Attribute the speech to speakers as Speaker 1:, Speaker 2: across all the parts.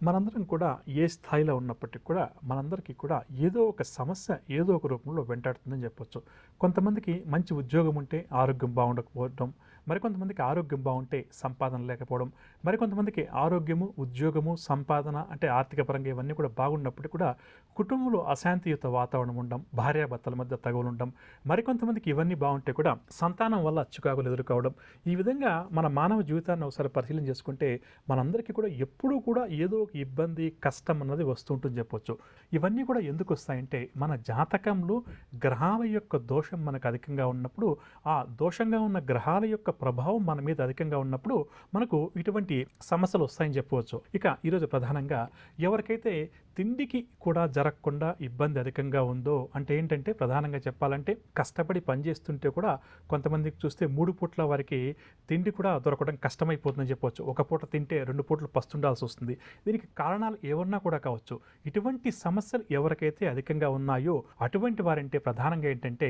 Speaker 1: మనందరం కూడా ఏ స్థాయిలో ఉన్నప్పటికీ కూడా మనందరికీ కూడా ఏదో ఒక సమస్య ఏదో ఒక రూపంలో వెంటాడుతుందని చెప్పొచ్చు. కొంతమందికి మంచి ఉద్యోగం ఉంటే ఆరోగ్యం బాగుండకపోవడం, మరికొంతమందికి ఆరోగ్యం బాగుంటే సంపాదన లేకపోవడం, మరికొంతమందికి ఆరోగ్యము, ఉద్యోగము, సంపాదన అంటే ఆర్థిక పరంగా ఇవన్నీ కూడా బాగున్నప్పటికీ కూడా కుటుంబంలో అశాంతియుత వాతావరణం ఉండడం, భార్యాభర్తల మధ్య తగులు ఉండడం, మరికొంతమందికి ఇవన్నీ బాగుంటే కూడా సంతానం వల్ల చికాకులు ఎదుర్కోవడం. ఈ విధంగా మన మానవ జీవితాన్ని ఒకసారి పరిశీలన చేసుకుంటే మనందరికీ కూడా ఎప్పుడూ కూడా ఏదో ఒక ఇబ్బంది, కష్టం అన్నది వస్తూ ఉంటుంది చెప్పొచ్చు. ఇవన్నీ కూడా ఎందుకు వస్తాయంటే మన జాతకంలో గ్రహాల యొక్క దోషం మనకు అధికంగా ఉన్నప్పుడు, ఆ దోషంగా ఉన్న గ్రహాల యొక్క ప్రభావం మన మీద అధికంగా ఉన్నప్పుడు మనకు ఇటువంటి సమస్యలు వస్తాయని చెప్పవచ్చు. ఇక ఈరోజు ప్రధానంగా ఎవరికైతే తిండికి కూడా జరగకుండా ఇబ్బంది అధికంగా ఉందో, అంటే ఏంటంటే ప్రధానంగా చెప్పాలంటే కష్టపడి పనిచేస్తుంటే కూడా కొంతమందికి చూస్తే 3 పూట్ల వారికి తిండి కూడా దొరకడం కష్టమైపోతుందని చెప్పవచ్చు. ఒక పూట తింటే 2 పూటలు పస్తుండాల్సి వస్తుంది. దీనికి కారణాలు ఏమన్నా కూడా కావచ్చు. ఇటువంటి సమస్యలు ఎవరికైతే అధికంగా ఉన్నాయో అటువంటి వారంటే ప్రధానంగా ఏంటంటే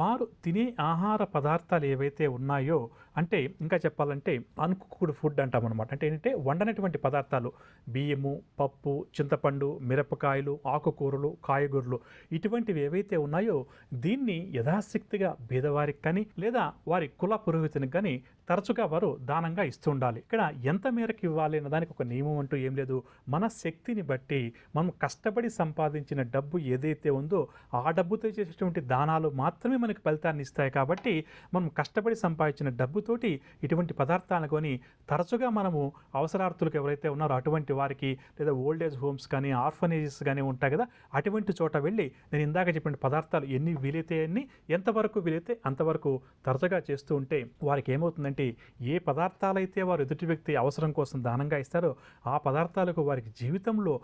Speaker 1: వారు తినే ఆహార పదార్థాలు ఏవైతే ఉన్నాయో, అంటే ఇంకా చెప్పాలంటే అన్కుక్డ్ ఫుడ్ అంటాం అనమాట. అంటే ఏంటంటే వండనటువంటి పదార్థాలు, బియ్యము, పప్పు, చింతపండు, మిరపకాయలు, ఆకుకూరలు, కాయగూరలు, ఇటువంటివి ఏవైతే ఉన్నాయో దీన్ని యథాశక్తిగా పేదవారికి కానీ లేదా వారి కుల పురోహితునికి కానీ తరచుగా వారు దానంగా ఇస్తూ ఉండాలి. ఇక్కడ ఎంత మేరకు ఇవ్వాలి అన్న దానికి ఒక నియమం అంటూ ఏం లేదు. మన శక్తిని బట్టి మనం కష్టపడి సంపాదించిన డబ్బు ఏదైతే ఉందో ఆ డబ్బుతో చేసేటువంటి దానాలు మాత్రమే మనకు ఫలితాన్ని ఇస్తాయి. కాబట్టి మనం కష్టపడి సంపాదించిన డబ్బుతోటి ఇటువంటి పదార్థాలను కొని తరచుగా మనము అవసరార్థులకు ఎవరైతే ఉన్నారో అటువంటి వారికి, లేదా ఓల్డేజ్ హోమ్స్ కానీ ఆర్ఫనేజెస్ కానీ ఉంటాయి కదా, అటువంటి చోట వెళ్ళి నేను ఇందాక చెప్పిన పదార్థాలు ఎన్ని వీలైతే అన్ని, ఎంతవరకు వీలైతే అంతవరకు తరచుగా చేస్తూ ఉంటే వారికి ఏమవుతుందంటే ఏ పదార్థాలైతే వారు ఎదుటి వ్యక్తి అవసరం కోసం దానంగా ఇస్తారో ఆ పదార్థాలకు వారికి జీవితంలో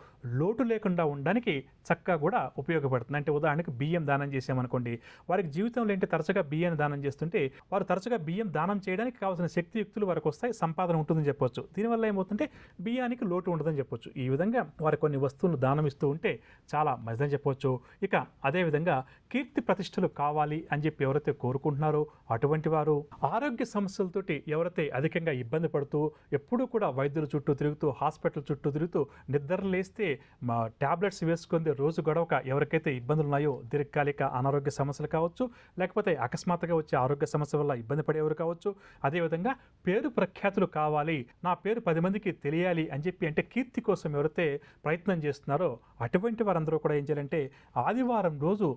Speaker 1: లోటు లేకుండా ఉండడానికి చక్కగా కూడా ఉపయోగపడుతుంది. అంటే ఉదాహరణకు బియ్యం దానం చేసామనుకోండి, వారికి జీవితంలో ఏంటి తరచుగా బియ్యాన్ని దానం చేస్తుంటే వారు తరచుగా బియ్యం దానం చేయడానికి కావాల్సిన శక్తియుక్తులు వారికి వస్తాయి, సంపాదన ఉంటుందని చెప్పొచ్చు. దీనివల్ల ఏమవుతుంటే బియ్యానికి లోటు ఉండదని చెప్పొచ్చు. ఈ విధంగా వారి కొన్ని వస్తువులను దానం ఇస్తూ ఉంటే చాలా మంచిదని చెప్పొచ్చు. ఇక అదేవిధంగా కీర్తి ప్రతిష్టలు కావాలి అని చెప్పి ఎవరైతే కోరుకుంటున్నారో అటువంటి వారు, ఆరోగ్య సమస్యలతోటి ఎవరైతే అధికంగా ఇబ్బంది పడుతూ ఎప్పుడూ కూడా వైద్యుల చుట్టూ తిరుగుతూ, హాస్పిటల్ చుట్టూ తిరుగుతూ, నిద్ర లేస్తే టాబ్లెట్స్ వేసుకుంది రోజు గడవక ఎవరికైతే ఇబ్బందులు ఉన్నాయో, దీర్ఘకాలిక అనారోగ్య సమస్యలు కావచ్చు, లేకపోతే అకస్మాత్తుగా వచ్చే ఆరోగ్య సమస్య వల్ల ఇబ్బంది పడేవారు కావచ్చు, అదేవిధంగా పేరు ప్రఖ్యాతులు కావాలి, నా పేరు 10 మందికి తెలియాలి అని చెప్పి అంటే కీర్తి కోసం ఎవరైతే ప్రయత్నం చేస్తున్నారో అటువంటి వారందరూ కూడా ఏం చేయాలంటే ఆదివారం రోజు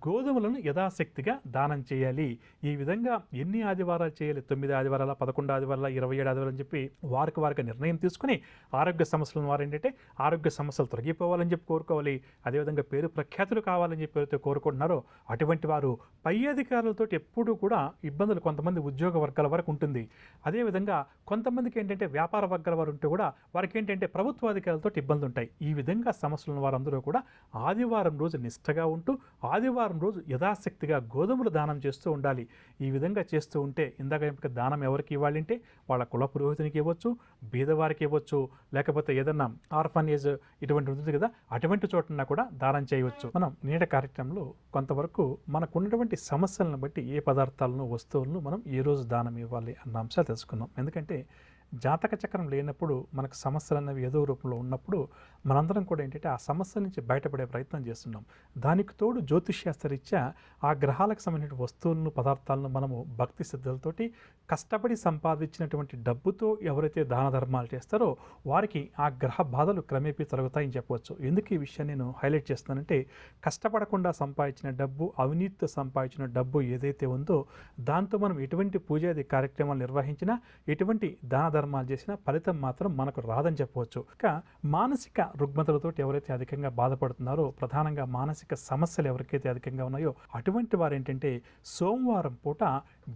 Speaker 1: గోధుమలను యథాశక్తిగా దానం చేయాలి. ఈ విధంగా ఎన్ని ఆదివారాలు చేయాలి? 9 ఆదివారాల, 11 ఆదివారాల, 27 ఆదివారాలు అని చెప్పి వారికి నిర్ణయం తీసుకుని ఆరోగ్య సమస్యలను వారు ఏంటంటే ఆరోగ్య సమస్యలు తొలగిపోవాలని చెప్పి కోరుకోవాలి. అదేవిధంగా పేరు ప్రఖ్యాతులు కావాలని చెప్పి ఎవరైతే కోరుకుంటున్నారో అటువంటి వారు పై అధికారులతో ఎప్పుడూ కూడా ఇబ్బందులు కొంతమంది ఉద్యోగ వర్గాల వరకు ఉంటుంది. అదేవిధంగా కొంతమందికి ఏంటంటే వ్యాపార వర్గాల వారు ఉంటే కూడా వారికి ఏంటంటే ప్రభుత్వాధికారులతో ఇబ్బందులు ఉంటాయి. ఈ విధంగా సమస్యలను వారందరూ కూడా ఆదివారం రోజు నిష్ఠగా ఉంటూ ఆదివారం రోజు యథాశక్తిగా గోధుమలు దానం చేస్తూ ఉండాలి. ఈ విధంగా చేస్తూ ఉంటే ఇందాక దానం ఎవరికి ఇవ్వాలంటే వాళ్ళ కుల పురోహితునికి ఇవ్వచ్చు, బీదవారికి ఇవ్వచ్చు, లేకపోతే ఏదన్నా ఆర్ఫనేజ్ ఇటువంటి ఉంటుంది కదా అటువంటి చోటన్నా కూడా దానం చేయవచ్చు. మనం నేటి కార్యక్రమంలో కొంతవరకు మనకున్నటువంటి సమస్యలను బట్టి ఏ పదార్థాలను, వస్తువులను మనం ఏ రోజు దానం ఇవ్వాలి అన్న అంశాలు తెలుసుకున్నాం. ఎందుకంటే జాతక చక్రం లేనప్పుడు మనకు సమస్యలు అన్నవి ఏదో రూపంలో ఉన్నప్పుడు మనందరం కూడా ఏంటంటే ఆ సమస్య నుంచి బయటపడే ప్రయత్నం చేస్తున్నాం. దానికి తోడు జ్యోతిష్శాస్త్రరీత్యా ఆ గ్రహాలకు సంబంధించిన వస్తువులను, పదార్థాలను మనము భక్తి శ్రద్ధలతోటి కష్టపడి సంపాదించినటువంటి డబ్బుతో ఎవరైతే దాన ధర్మాలు చేస్తారో వారికి ఆ గ్రహ బాధలు క్రమేపీ తొలగుతాయని చెప్పవచ్చు. ఎందుకు ఈ విషయాన్ని నేను హైలైట్ చేస్తున్నానంటే కష్టపడకుండా సంపాదించిన డబ్బు, అవినీతితో సంపాదించిన డబ్బు ఏదైతే ఉందో దాంతో మనం ఎటువంటి పూజాది కార్యక్రమాలు నిర్వహించినా, ఎటువంటి దాన ధర్మాలు చేసిన ఫలితం మాత్రం మనకు రాదని చెప్పవచ్చు. ఇక మానసిక రుగ్మతలతో ఎవరైతే అధికంగా బాధపడుతున్నారో, ప్రధానంగా మానసిక సమస్యలు ఎవరికైతే అధికంగా ఉన్నాయో అటువంటి వారు ఏంటంటే సోమవారం పూట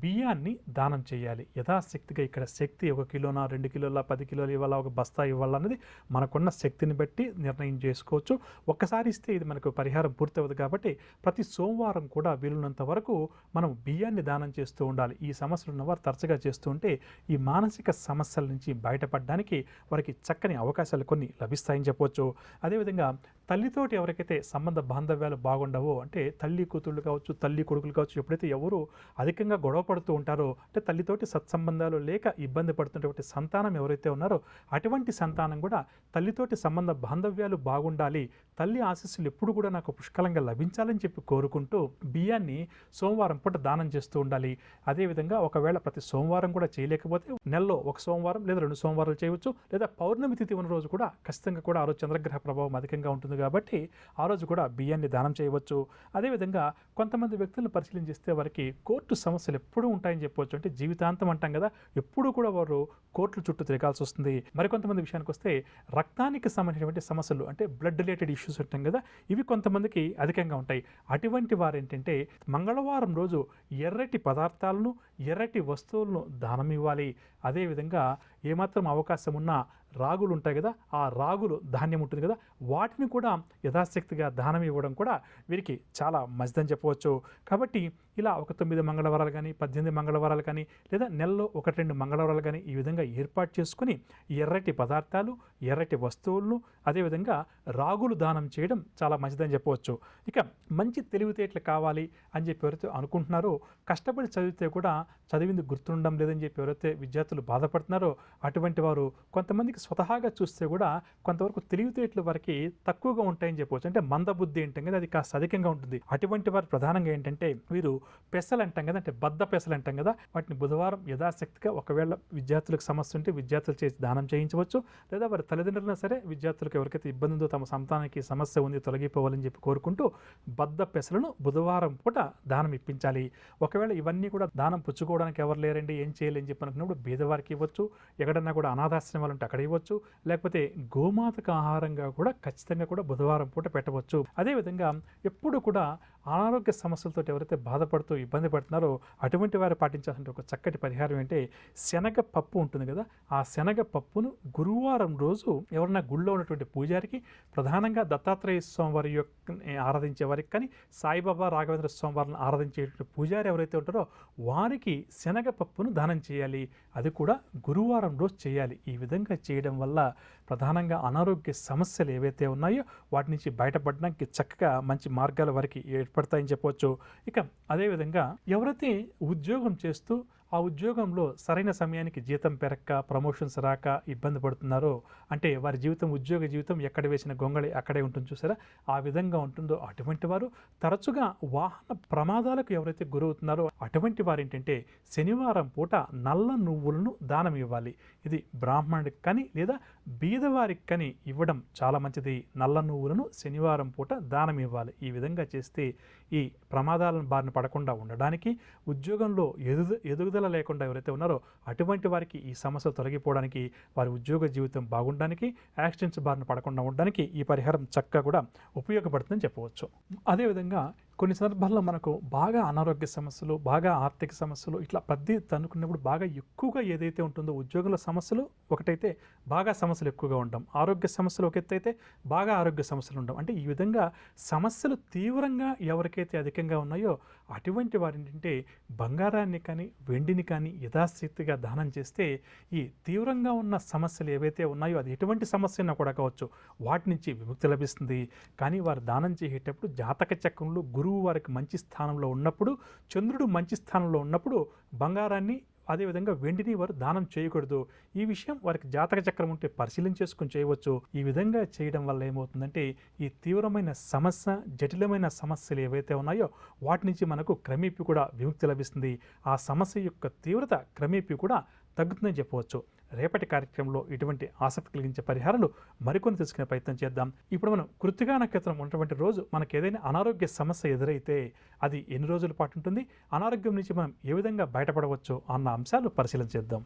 Speaker 1: బియ్యాన్ని దానం చేయాలి. యథాశక్తిగా ఇక్కడ శక్తి 1 కిలోనా, 2 కిలోల, 10 కిలోలు ఇవ్వాలా, ఒక బస్తా ఇవ్వాలన్నది మనకున్న శక్తిని బట్టి నిర్ణయం చేసుకోవచ్చు. ఒక్కసారి ఇస్తే ఇది మనకు పరిహారం పూర్తవుతుంది. కాబట్టి ప్రతి సోమవారం కూడా వీలున్నంత వరకు మనం బియ్యాన్ని దానం చేస్తూ ఉండాలి. ఈ సమస్యలు ఉన్నవారు తరచుగా చేస్తూ ఉంటే ఈ మానసిక సమస్యల నుంచి బయటపడడానికి వారికి చక్కని అవకాశాలు కొన్ని లభిస్తాయని చెప్పవచ్చు. అదేవిధంగా తల్లితోటి ఎవరికైతే సంబంధ బాంధవ్యాలు బాగుండవో, అంటే తల్లి కూతుళ్ళు కావచ్చు, తల్లి కొడుకులు కావచ్చు, ఎప్పుడైతే ఎవరు అధికంగా గొడవ గొడవపడుతూ ఉంటారో, అంటే తల్లితోటి సత్సంబంధాలు లేక ఇబ్బంది పడుతున్నటువంటి సంతానం ఎవరైతే ఉన్నారో అటువంటి సంతానం కూడా తల్లితోటి సంబంధ బాంధవ్యాలు బాగుండాలి, తల్లి ఆశీస్సులు ఎప్పుడు కూడా నాకు పుష్కలంగా లభించాలని చెప్పి కోరుకుంటూ బియ్యాన్ని సోమవారం పూట దానం చేస్తూ ఉండాలి. అదేవిధంగా ఒకవేళ ప్రతి సోమవారం కూడా చేయలేకపోతే నెలలో ఒక సోమవారం లేదా 2 సోమవారాలు చేయవచ్చు, లేదా పౌర్ణమి తిథి ఉన్న రోజు కూడా ఖచ్చితంగా కూడా ఆ రోజు చంద్రగ్రహ ప్రభావం అధికంగా ఉంటుంది కాబట్టి ఆ రోజు కూడా బియ్యాన్ని దానం చేయవచ్చు. అదేవిధంగా కొంతమంది వ్యక్తులను పరిశీలించిస్తే వారికి కోర్టు సమస్యలు ఎప్పుడూ ఉంటాయని చెప్పవచ్చు. అంటే జీవితాంతం అంటాం కదా, ఎప్పుడూ కూడా వారు కోర్టుల చుట్టూ తిరగాల్సి వస్తుంది. మరికొంతమంది విషయానికి వస్తే రక్తానికి సంబంధించినటువంటి సమస్యలు, అంటే బ్లడ్ రిలేటెడ్ ఇష్యూస్ ఉంటాం కదా, ఇవి కొంతమందికి అధికంగా ఉంటాయి. అటువంటి వారు ఏంటంటే మంగళవారం రోజు ఎర్రటి పదార్థాలను, ఎర్రటి వస్తువులను దానం ఇవ్వాలి. అదేవిధంగా ఏమాత్రం అవకాశం ఉన్నా రాగులు ఉంటాయి కదా, ఆ రాగులు ధాన్యం ఉంటుంది కదా, వాటిని కూడా యథాశక్తిగా దానం ఇవ్వడం కూడా వీరికి చాలా మంచిదని చెప్పవచ్చు. కాబట్టి ఇలా ఒక 9 మంగళవారాలు కానీ 18 మంగళవారాలు కానీ లేదా నెలలో 1-2 మంగళవారాలు కానీ ఈ విధంగా ఏర్పాటు చేసుకుని ఎర్రటి పదార్థాలు, ఎర్రటి వస్తువులను, అదేవిధంగా రాగులు దానం చేయడం చాలా మంచిదని చెప్పవచ్చు. ఇక మంచి తెలివితేటలు కావాలి అని చెప్పి ఎవరైతే అనుకుంటున్నారో, కష్టపడి చదివితే కూడా చదివింది గుర్తుండడం లేదని చెప్పి ఎవరైతే విద్యార్థులు బాధపడుతున్నారో అటువంటి వారు కొంతమందికి స్వతహాగా చూస్తే కూడా కొంతవరకు తెలివితేటలు వారికి తక్కువగా ఉంటాయని చెప్పవచ్చు. అంటే మందబుద్ధి ఏంటాం కదా, అది కాస్త అధికంగా ఉంటుంది. అటువంటి వారు ప్రధానంగా ఏంటంటే వీరు పెసలు అంటాం కదా, అంటే బద్ద పెసలు అంటాం కదా, వాటిని బుధవారం యథాశక్తిగా ఒకవేళ విద్యార్థులకు సమస్య ఉంటే విద్యార్థులు చేసి దానం చేయించవచ్చు, లేదా వారి తల్లిదండ్రులైనా సరే విద్యార్థులకు ఎవరికైతే ఇబ్బంది ఉందో తమ సంతానానికి సమస్య ఉంది తొలగిపోవాలని చెప్పి కోరుకుంటూ బద్ద పెసలను బుధవారం పూట దానం ఇప్పించాలి. ఒకవేళ ఇవన్నీ కూడా దానం పుచ్చుకోవడానికి ఎవరు లేరండి, ఏం చేయాలని చెప్పి అనుకున్నప్పుడు బీదవారికి ఇవ్వచ్చు, ఎక్కడన్నా కూడా అనాథాశ్రమాలు ఉంటే అక్కడ ఇవ్వచ్చు, లేకపోతే గోమాతకు ఆహారంగా కూడా ఖచ్చితంగా కూడా బుధవారం పూట పెట్టవచ్చు. అదేవిధంగా ఎప్పుడు కూడా అనారోగ్య సమస్యలతో ఎవరైతే బాధపడుతూ ఇబ్బంది పడుతున్నారో అటువంటి వారు పాటించాల్సిన ఒక చక్కటి పరిహారం ఏంటంటే శనగ పప్పు ఉంటుంది కదా, ఆ శనగ పప్పును గురువారం రోజు ఎవరన్నా గుళ్ళో ఉన్నటువంటి పూజారికి, ప్రధానంగా దత్తాత్రేయ స్వామి వారి యొక్క ఆరాధించే వారికి కానీ సాయిబాబా రాఘవేంద్ర స్వామి వారిని ఆరాధించేటువంటి పూజారి ఎవరైతే ఉంటారో వారికి శనగ పప్పును దానం చేయాలి. అది కూడా గురువారం రోజు చేయాలి. ఈ విధంగా చేయడం వల్ల ప్రధానంగా అనారోగ్య సమస్యలు ఏవైతే ఉన్నాయో వాటి నుంచి బయటపడడానికి చక్కగా మంచి మార్గాలు వారికి ఏర్పడతాయని చెప్పవచ్చు. ఇక అదేవిధంగా ఎవరైతే ఉద్యోగం చేస్తూ ఆ ఉద్యోగంలో సరైన సమయానికి జీతం పెరక్క, ప్రమోషన్స్ రాక ఇబ్బంది పడుతున్నారో, అంటే వారి జీవితం ఉద్యోగ జీవితం ఎక్కడ వేసిన గొంగళి అక్కడే ఉంటుంది చూసారా, ఆ విధంగా ఉంటుందో అటువంటి వారు తరచుగా వాహన ప్రమాదాలకు ఎవరైతే గురవుతున్నారో అటువంటి వారు ఏంటంటే శనివారం పూట నల్ల నువ్వులను దానం ఇవ్వాలి. ఇది బ్రాహ్మణుడికి కానీ లేదా బీదవారికి కానీ ఇవ్వడం చాలా మంచిది. నల్ల నువ్వులను శనివారం పూట దానం ఇవ్వాలి. ఈ విధంగా చేస్తే ఈ ప్రమాదాలను బారిన పడకుండా ఉండడానికి, ఉద్యోగంలో ఎదుగుదల లేకుండా ఎవరైతే ఉన్నారో అటువంటి వారికి ఈ సమస్యలు తొలగిపోవడానికి, వారి ఉద్యోగ జీవితం బాగుండడానికి, యాక్సిడెంట్స్ బారిన పడకుండా ఉండడానికి ఈ పరిహారం చక్కగా కూడా ఉపయోగపడుతుందని చెప్పవచ్చు. అదేవిధంగా కొన్ని సందర్భాల్లో మనకు బాగా అనారోగ్య సమస్యలు, బాగా ఆర్థిక సమస్యలు ఇట్లా ప్రతి అనుకున్నప్పుడు బాగా ఎక్కువగా ఏదైతే ఉంటుందో ఉద్యోగుల సమస్యలు ఒకటైతే బాగా సమస్యలు ఎక్కువగా ఉండడం, ఆరోగ్య సమస్యలు ఒక ఎత్తు అయితే బాగా ఆరోగ్య సమస్యలు ఉండడం, అంటే ఈ విధంగా సమస్యలు తీవ్రంగా ఎవరికైతే అధికంగా ఉన్నాయో అటువంటి వారి ఏంటంటే బంగారాన్ని కానీ వెండిని కానీ యథాశక్తిగా దానం చేస్తే ఈ తీవ్రంగా ఉన్న సమస్యలు ఏవైతే ఉన్నాయో అది ఎటువంటి సమస్య అయినా కూడా కావచ్చు వాటి నుంచి విముక్తి లభిస్తుంది. కానీ వారు దానం చేసేటప్పుడు జాతక చక్రంలో గురువు వారికి మంచి స్థానంలో ఉన్నప్పుడు, చంద్రుడు మంచి స్థానంలో ఉన్నప్పుడు బంగారాన్ని అదేవిధంగా వెండిని వారు దానం చేయకూడదు. ఈ విషయం వారికి జాతక చక్రం ఉంటే పరిశీలన చేసుకుని చేయవచ్చు. ఈ విధంగా చేయడం వల్ల ఏమవుతుందంటే ఈ తీవ్రమైన సమస్య, జటిలమైన సమస్యలు ఏవైతే ఉన్నాయో వాటి నుంచి మనకు క్రమేపీ కూడా విముక్తి లభిస్తుంది. ఆ సమస్య యొక్క తీవ్రత క్రమేపీ కూడా తగ్గుతుందని చెప్పవచ్చు. రేపటి కార్యక్రమంలో ఇటువంటి ఆసక్తి కలిగించే పరిహారాలు మరికొన్ని తెలుసుకునే ప్రయత్నం చేద్దాం. ఇప్పుడు మనం కృత్తికా నక్షత్రం ఉన్నటువంటి రోజు మనకు ఏదైనా అనారోగ్య సమస్య ఎదురైతే అది ఎన్ని రోజుల పాటు ఉంటుంది, అనారోగ్యం నుంచి మనం ఏ విధంగా బయటపడవచ్చు అన్న అంశాలు పరిశీలన చేద్దాం.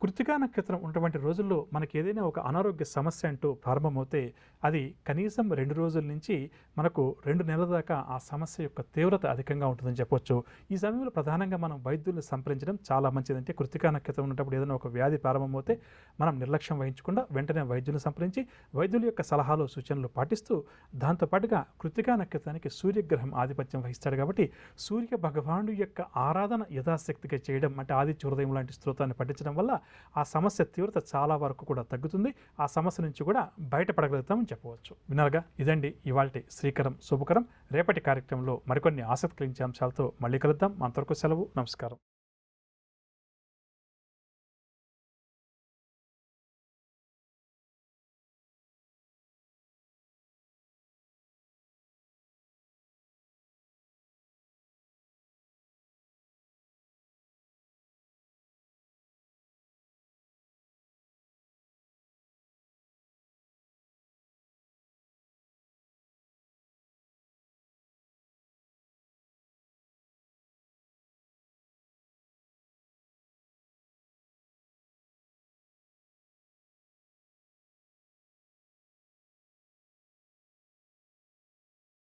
Speaker 1: కృత్తికా నక్షత్రం ఉన్నటువంటి రోజుల్లో మనకి ఏదైనా ఒక అనారోగ్య సమస్య అంటూ ప్రారంభమవుతే అది కనీసం 2 రోజుల నుంచి మనకు 2 నెలల దాకా ఆ సమస్య యొక్క తీవ్రత అధికంగా ఉంటుందని చెప్పొచ్చు. ఈ సమయంలో ప్రధానంగా మనం వైద్యుల్ని సంప్రదించడం చాలా మంచిదంటే కృత్తికా నక్షత్రం ఉన్నప్పుడు ఏదైనా ఒక వ్యాధి ప్రారంభమవుతే మనం నిర్లక్ష్యం వహించకుండా వెంటనే వైద్యులను సంప్రదించి వైద్యుల యొక్క సలహాలు సూచనలు పాటిస్తూ దాంతోపాటుగా కృత్తికా నక్షత్రానికి సూర్యగ్రహం ఆధిపత్యం వహిస్తాడు కాబట్టి సూర్య భగవానుడు యొక్క ఆరాధన యథాశక్తిగా చేయడం, అంటే ఆదిత్య హృదయం లాంటి స్తోత్రాన్ని పఠించడం వల్ల ఆ సమస్య తీవ్రత చాలా వరకు కూడా తగ్గుతుంది. ఆ సమస్య నుంచి కూడా బయటపడగలుగుతామని చెప్పవచ్చు. విన్నారుగా, ఇదండి ఇవాల్టి శ్రీకరం శుభకరం. రేపటి కార్యక్రమంలో మరికొన్ని ఆసక్తి కలిగించే అంశాలతో మళ్ళీ కలుద్దాం. అంతవరకు సెలవు. నమస్కారం.